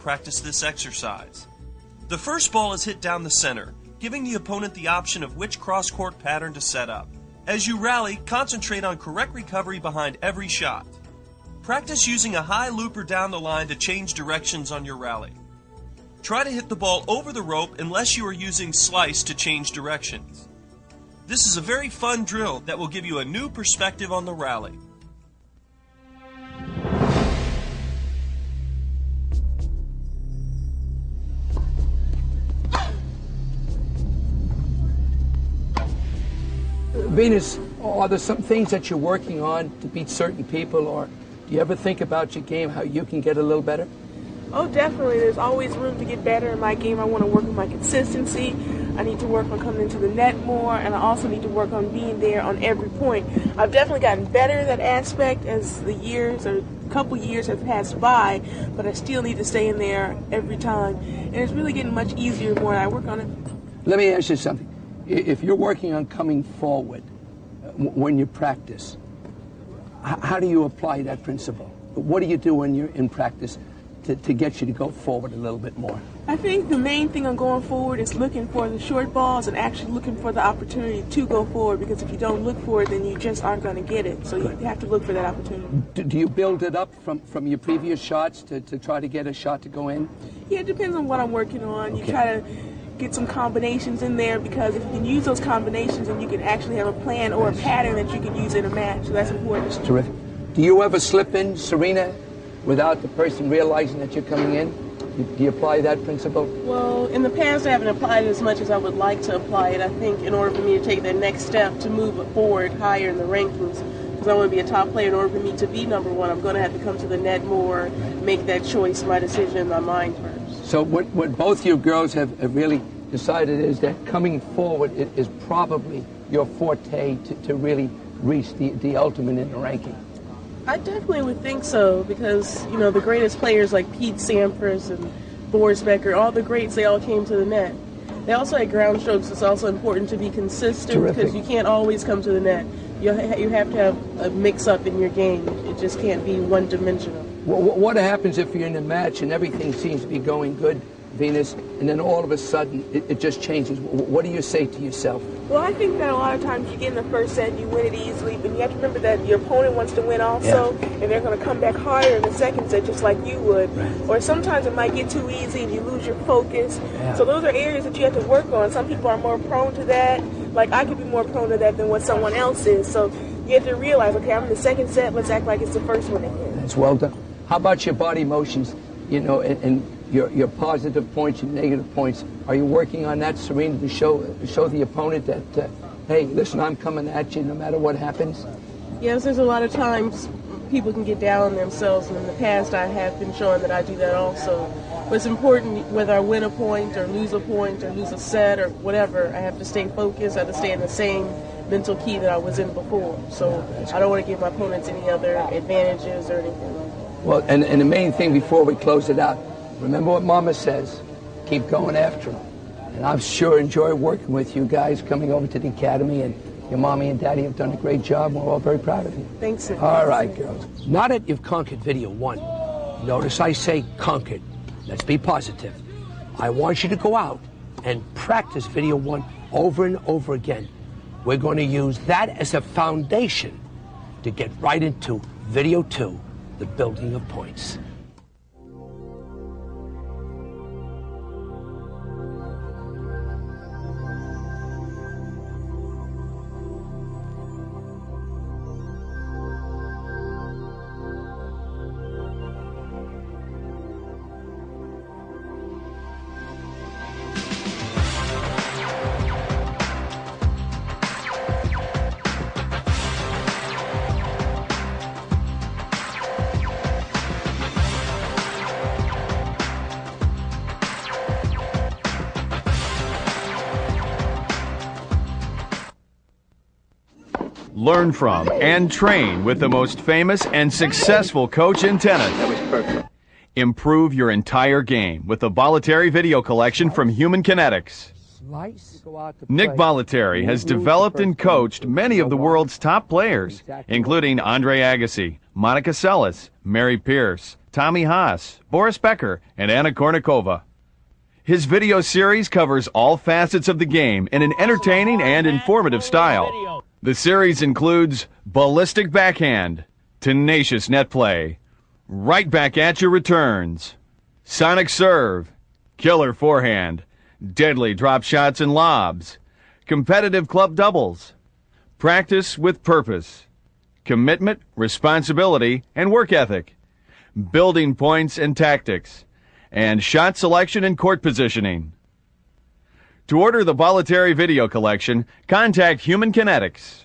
Practice this exercise. The first ball is hit down the center, giving the opponent the option of which cross-court pattern to set up. As you rally, concentrate on correct recovery behind every shot. Practice using a high looper down the line to change directions on your rally. Try to hit the ball over the rope unless you are using slice to change directions. This is a very fun drill that will give you a new perspective on the rally. Venus, are there some things that you're working on to beat certain people, or do you ever think about your game, how you can get a little better? Oh, definitely. There's always room to get better in my game. I want to work on my consistency. I need to work on coming into the net more, and I also need to work on being there on every point. I've definitely gotten better at that aspect as the years or couple years have passed by, but I still need to stay in there every time. And it's really getting much easier the more I work on it. Let me ask you something. If you're working on coming forward when you practice, how do you apply that principle? What do you do when you're in practice to get you to go forward a little bit more? I think the main thing on going forward is looking for the short balls and actually looking for the opportunity to go forward, because if you don't look for it, then you just aren't going to get it. So you have to look for that opportunity. Do you build it up from your previous shots to try to get a shot to go in? Yeah, it depends on what I'm working on. Okay. You try to get some combinations in there, because if you can use those combinations, then you can actually have a plan or a pattern that you can use in a match. So that's important. Terrific. Do you ever slip in, Serena, without the person realizing that you're coming in? Do you apply that principle? Well, in the past I haven't applied it as much as I would like to apply it. I think in order for me to take that next step to move forward higher in the rankings, because I want to be a top player, in order for me to be number one, I'm going to have to come to the net more, make that choice, my decision in my mind first. So what both you girls have really decided is that coming forward is probably your forte to really reach the ultimate in the ranking. I definitely would think so, because, you know, the greatest players like Pete Sampras and Boris Becker, all the greats, they all came to the net. They also had ground strokes. It's also important to be consistent. Terrific. Because you can't always come to the net. You have to have a mix-up in your game. It just can't be one-dimensional. What happens if you're in a match and everything seems to be going good, Venus, and then all of a sudden it just changes? What do you say to yourself? Well, I think that a lot of times you get in the first set, you win it easily, but you have to remember that your opponent wants to win also, and they're going to come back harder in the second set just like you would. Right. Or sometimes it might get too easy and you lose your focus. Yeah. So those are areas that you have to work on. Some people are more prone to that. Like I could be more prone to that than what someone else is. So you have to realize, okay, I'm in the second set, let's act like it's the first one again. That's well done. How about your body motions, you know, and your positive points, your negative points? Are you working on that, Serena, to show the opponent that, hey, listen, I'm coming at you no matter what happens? Yes, there's a lot of times people can get down on themselves, and in the past I have been showing that I do that also. But it's important, whether I win a point or lose a set or whatever, I have to stay focused. I have to stay in the same mental key that I was in before. So I don't want to give my opponents any other advantages or anything like that. Well, and the main thing before we close it out, remember what Mama says, keep going after them. And I've sure enjoyed working with you guys, coming over to the Academy, and your Mommy and Daddy have done a great job. We're all very proud of you. Thanks, sir. All right, girls. Now that you've conquered video one, notice I say conquered. Let's be positive. I want you to go out and practice video one over and over again. We're going to use that as a foundation to get right into video two, the building of points. Learn from and train with the most famous and successful coach in tennis. That was perfect. Improve your entire game with the Voluntary Video Collection from Human Kinetics. Nick Voluntary has developed and coached many of the world's top players, including Andre Agassi, Monica Seles, Mary Pierce, Tommy Haas, Boris Becker, and Anna Kournikova. His video series covers all facets of the game in an entertaining and informative style. The series includes ballistic backhand, tenacious net play, right back at your returns, sonic serve, killer forehand, deadly drop shots and lobs, competitive club doubles, practice with purpose, commitment, responsibility, and work ethic, building points and tactics, and shot selection and court positioning. To order the voluntary video collection, contact Human Kinetics.